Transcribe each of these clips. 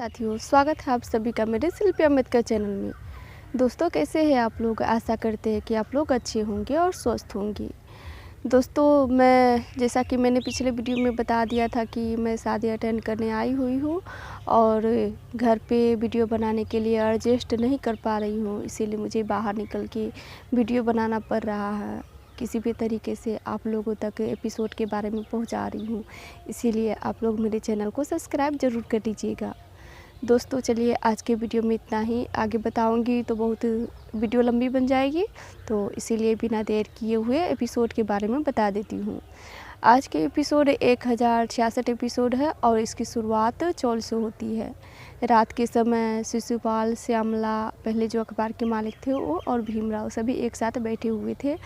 साथियों, स्वागत है आप सभी का मेरे शिल्पी अम्बेडकर चैनल में। दोस्तों, कैसे हैं आप लोग? आशा करते हैं कि आप लोग अच्छे होंगे और स्वस्थ होंगे। दोस्तों, मैं जैसा कि मैंने पिछले वीडियो में बता दिया था कि मैं शादी अटेंड करने आई हुई हूँ और घर पे वीडियो बनाने के लिए एडजस्ट नहीं कर पा रही हूँ, इसीलिए मुझे बाहर निकल के वीडियो बनाना पड़ रहा है। किसी भी तरीके से आप लोगों तक एपिसोड के बारे में पहुँचा रही हूँ, इसीलिए आप लोग मेरे चैनल को सब्सक्राइब ज़रूर कर दीजिएगा। दोस्तों, चलिए आज के वीडियो में इतना ही। आगे बताऊंगी तो बहुत वीडियो लंबी बन जाएगी, तो इसीलिए बिना देर किए हुए एपिसोड के बारे में बता देती हूँ। आज के एपिसोड 1066 एपिसोड है और इसकी शुरुआत चौल से होती है। रात के समय शिशुपाल, श्यामला, पहले जो अखबार के मालिक थे वो, और भीमराव सभी एक साथ बैठे हुए थे।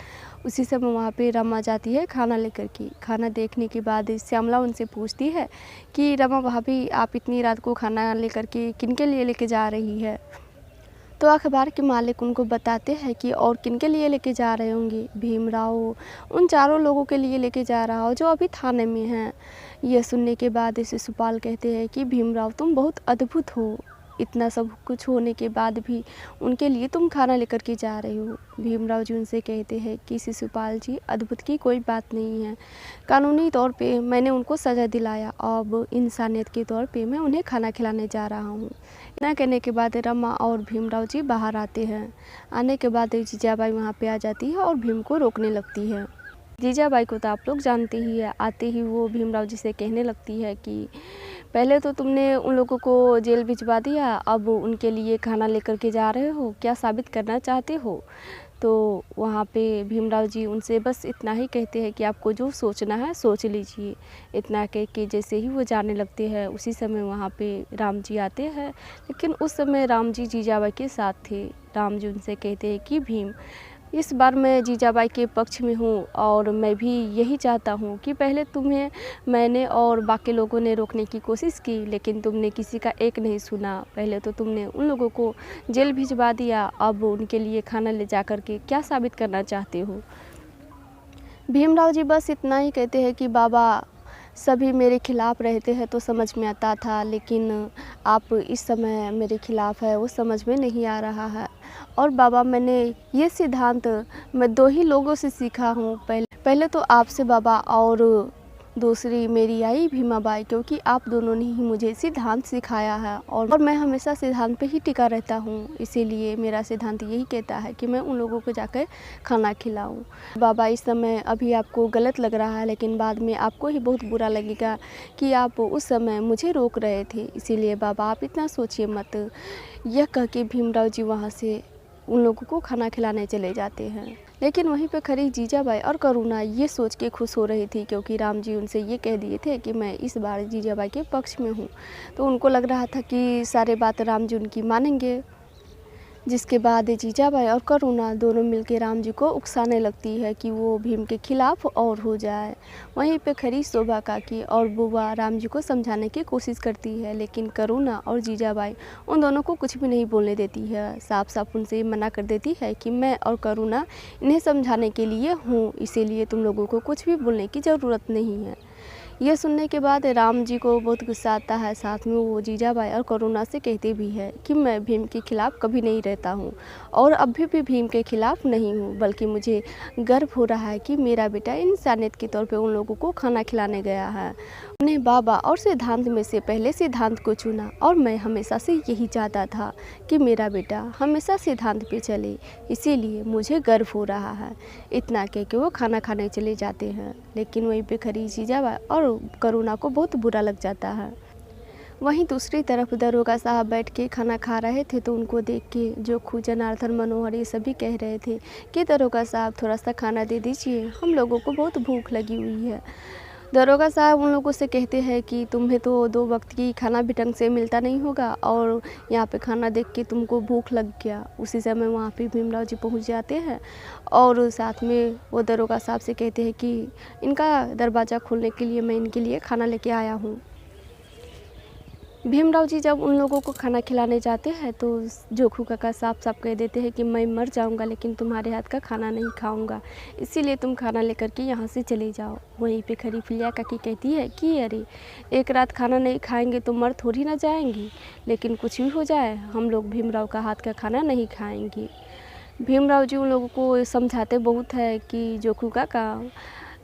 उसी समय वहाँ पे रमा जाती है खाना लेकर के। खाना देखने के बाद श्यामला उनसे पूछती है कि रमा भाभी, आप इतनी रात को खाना लेकर के किनके लिए लेके जा रही है? तो अखबार के मालिक उनको बताते हैं कि और किनके लिए लेके जा रहे होंगे? भीमराव उन चारों लोगों के लिए लेके जा रहा हो जो अभी थाने में हैं। यह सुनने के बाद शिशुपाल कहते हैं कि भीमराव, तुम बहुत अद्भुत हो, इतना सब कुछ होने के बाद भी उनके लिए तुम खाना लेकर के जा रहे हो। भीमराव जी उनसे कहते हैं कि शिशुपाल जी, अद्भुत की कोई बात नहीं है। कानूनी तौर पे मैंने उनको सज़ा दिलाया, अब इंसानियत के तौर पे मैं उन्हें खाना खिलाने जा रहा हूँ। इतना कहने के बाद रमा और भीमराव जी बाहर आते हैं। आने के बाद जीजाबाई वहाँ पे आ जाती है और भीम को रोकने लगती है। जीजाबाई को तो आप लोग जानते ही है। आते ही वो भीमराव जी से कहने लगती है कि पहले तो तुमने उन लोगों को जेल भिजवा दिया, अब उनके लिए खाना लेकर के जा रहे हो, क्या साबित करना चाहते हो? तो वहाँ पे भीमराव जी उनसे बस इतना ही कहते हैं कि आपको जो सोचना है सोच लीजिए। इतना कह के जैसे ही वो जाने लगते हैं, उसी समय वहाँ पे राम जी आते हैं। लेकिन उस समय राम जी जीजाबाई के साथ थे। राम जी उनसे कहते हैं कि भीम, इस बार मैं जीजाबाई के पक्ष में हूँ और मैं भी यही चाहता हूँ कि पहले तुम्हें मैंने और बाकी लोगों ने रोकने की कोशिश की, लेकिन तुमने किसी का एक नहीं सुना। पहले तो तुमने उन लोगों को जेल भिजवा दिया, अब उनके लिए खाना ले जा कर के क्या साबित करना चाहते हो? भीमराव जी बस इतना ही कहते हैं कि बाबा, सभी मेरे खिलाफ़ रहते हैं तो समझ में आता था, लेकिन आप इस समय मेरे खिलाफ़ है वो समझ में नहीं आ रहा है। और बाबा, मैंने ये सिद्धांत मैं दो ही लोगों से सीखा हूँ। पहले तो आपसे बाबा, और दूसरी मेरी आई भीमाबाई, क्योंकि आप दोनों ने ही मुझे सिद्धांत सिखाया है और मैं हमेशा सिद्धांत पे ही टिका रहता हूँ। इसीलिए मेरा सिद्धांत यही कहता है कि मैं उन लोगों को जाकर खाना खिलाऊँ। बाबा, इस समय अभी आपको गलत लग रहा है, लेकिन बाद में आपको ही बहुत बुरा लगेगा कि आप उस समय मुझे रोक रहे थे। इसीलिए बाबा, आप इतना सोचिए मत। यह कह के भीमराव जी वहाँ से उन लोगों को खाना खिलाने चले जाते हैं। लेकिन वहीं पे खड़ी जीजाबाई और करुणा ये सोच के खुश हो रही थी, क्योंकि राम जी उनसे ये कह दिए थे कि मैं इस बार जीजाबाई के पक्ष में हूँ। तो उनको लग रहा था कि सारे बात राम जी उनकी मानेंगे, जिसके बाद जीजाबाई और करुणा दोनों मिलकर राम जी को उकसाने लगती है कि वो भीम के खिलाफ और हो जाए। वहीं पे खड़ी शोभा काकी और बुआ राम जी को समझाने की कोशिश करती है, लेकिन करुणा और जीजाबाई उन दोनों को कुछ भी नहीं बोलने देती है। साफ साफ उनसे मना कर देती है कि मैं और करुणा इन्हें समझाने के लिए हूँ, इसीलिए तुम लोगों को कुछ भी बोलने की ज़रूरत नहीं है। यह सुनने के बाद राम जी को बहुत गुस्सा आता है। साथ में वो जीजाबाई और करुणा से कहते भी है कि मैं भीम के खिलाफ़ कभी नहीं रहता हूँ और अभी भी भीम के खिलाफ़ नहीं हूँ, बल्कि मुझे गर्व हो रहा है कि मेरा बेटा इंसानियत के तौर पे उन लोगों को खाना खिलाने गया है। उन्हें बाबा और सिद्धांत में से पहले सिद्धांत को चुना और मैं हमेशा से यही चाहता था कि मेरा बेटा हमेशा सिद्धांत पे चले, इसीलिए मुझे गर्व हो रहा है। इतना कह के वो खाना खाने चले जाते हैं। लेकिन वहीं पे खड़ी जीजाबाई और करुणा को बहुत बुरा लग जाता है। वहीं दूसरी तरफ दरोगा साहब बैठ के खाना खा रहे थे, तो उनको देख के जोखू, जनार्दन, मनोहर ये सभी कह रहे थे कि दरोगा साहब थोड़ा सा खाना दे दीजिए, हम लोगों को बहुत भूख लगी हुई है। दरोगा साहब उन लोगों से कहते हैं कि तुम्हें तो 2 वक्त की खाना भी ढंग से मिलता नहीं होगा और यहाँ पे खाना देख के तुमको भूख लग गया। उसी समय वहाँ पे भीमराव जी पहुँच जाते हैं और साथ में वो दरोगा साहब से कहते हैं कि इनका दरवाज़ा खोलने के लिए मैं इनके लिए खाना लेके आया हूँ। भीमराव जी जब उन लोगों को खाना खिलाने जाते हैं तो जोखू काका साफ साफ कह देते हैं कि मैं मर जाऊंगा लेकिन तुम्हारे हाथ का खाना नहीं खाऊंगा, इसीलिए तुम खाना लेकर के यहाँ से चले जाओ। वहीं पे खड़ी फिलिया काकी कहती है कि अरे एक रात खाना नहीं खाएंगे तो मर थोड़ी ना जाएंगी, लेकिन कुछ भी हो जाए हम लोग भीमराव का हाथ का खाना नहीं खाएंगे। भीमराव जी उन लोगों को समझाते बहुत है कि जोखू काका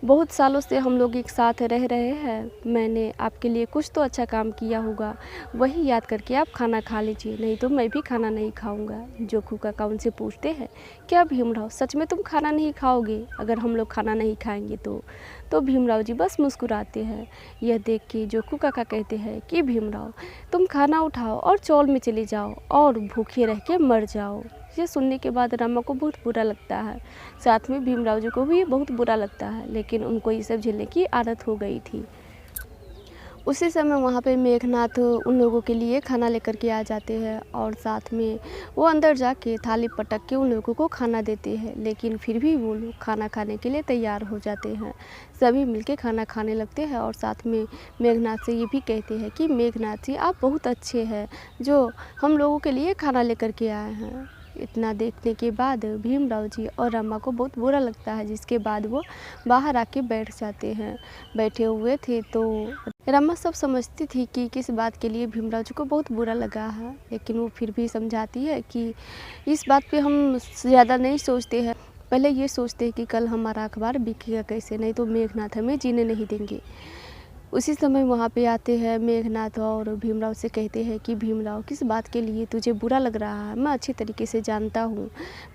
बहुत सालों से हम लोग एक साथ रह रहे हैं, मैंने आपके लिए कुछ तो अच्छा काम किया होगा, वही याद करके आप खाना खा लीजिए, नहीं तो मैं भी खाना नहीं खाऊंगा। जोखू काका उनसे पूछते हैं क्या भीमराव सच में तुम खाना नहीं खाओगे अगर हम लोग खाना नहीं खाएंगे तो भीमराव जी बस मुस्कुराते हैं। यह देख के जोखू काका कहते हैं कि भीमराव तुम खाना उठाओ और चौल में चले जाओ और भूखे रह के मर जाओ। ये सुनने के बाद रामा को बहुत बुरा लगता है, साथ में भीमराव जी को भी बहुत बुरा लगता है, लेकिन उनको ये सब झेलने की आदत हो गई थी। उसी समय वहाँ पे मेघनाथ उन लोगों के लिए खाना लेकर के आ जाते हैं और साथ में वो अंदर जाके थाली पटक के उन लोगों को खाना देते हैं, लेकिन फिर भी वो लोग खाना खाने के लिए तैयार हो जाते हैं। सभी मिलके खाना खाने लगते हैं और साथ में मेघनाथ से ये भी कहते हैं कि मेघनाथ जी आप बहुत अच्छे हैं जो हम लोगों के लिए खाना लेकर के आए हैं। इतना देखने के बाद भीमराव जी और रमा को बहुत बुरा लगता है, जिसके बाद वो बाहर आके बैठ जाते हैं। बैठे हुए थे तो रमा सब समझती थी कि किस बात के लिए भीमराव जी को बहुत बुरा लगा है, लेकिन वो फिर भी समझाती है कि इस बात पे हम ज़्यादा नहीं सोचते हैं, पहले ये सोचते हैं कि कल हमारा अखबार बिकेगा कैसे, नहीं तो मेघनाथ हमें जीने नहीं देंगे। उसी समय वहाँ पे आते हैं मेघनाथ और भीमराव से कहते हैं कि भीमराव किस बात के लिए तुझे बुरा लग रहा है, मैं अच्छी तरीके से जानता हूँ,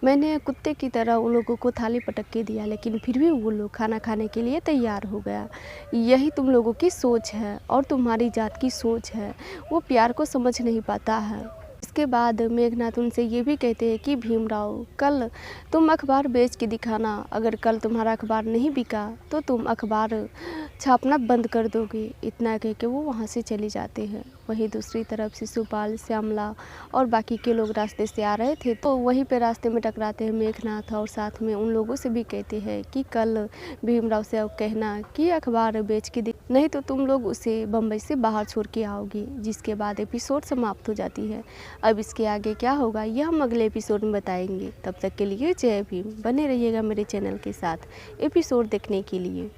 मैंने कुत्ते की तरह उन लोगों को थाली पटक के दिया लेकिन फिर भी वो लोग खाना खाने के लिए तैयार हो गया। यही तुम लोगों की सोच है और तुम्हारी जात की सोच है, वो प्यार को समझ नहीं पाता है। इसके बाद मेघनाथ उनसे ये भी कहते हैं कि भीमराव कल तुम अखबार बेच के दिखाना, अगर कल तुम्हारा अखबार नहीं बिका तो तुम अखबार छापना बंद कर दोगे। इतना कह के वो वहाँ से चले जाते हैं। वहीं दूसरी तरफ शिशुपाल, श्यामला और बाकी के लोग रास्ते से आ रहे थे तो वहीं पे रास्ते में टकराते हैं मेघनाथ और साथ में उन लोगों से भी कहते हैं कि कल भीमराव से अब कहना कि अखबार बेच के नहीं तो तुम लोग उसे बम्बई से बाहर छोड़ के आओगी। जिसके बाद एपिसोड समाप्त हो जाती है। अब इसके आगे क्या होगा यह हम अगले एपिसोड में बताएंगे। तब तक के लिए जय भीम। बने रहिएगा मेरे चैनल के साथ एपिसोड देखने के लिए।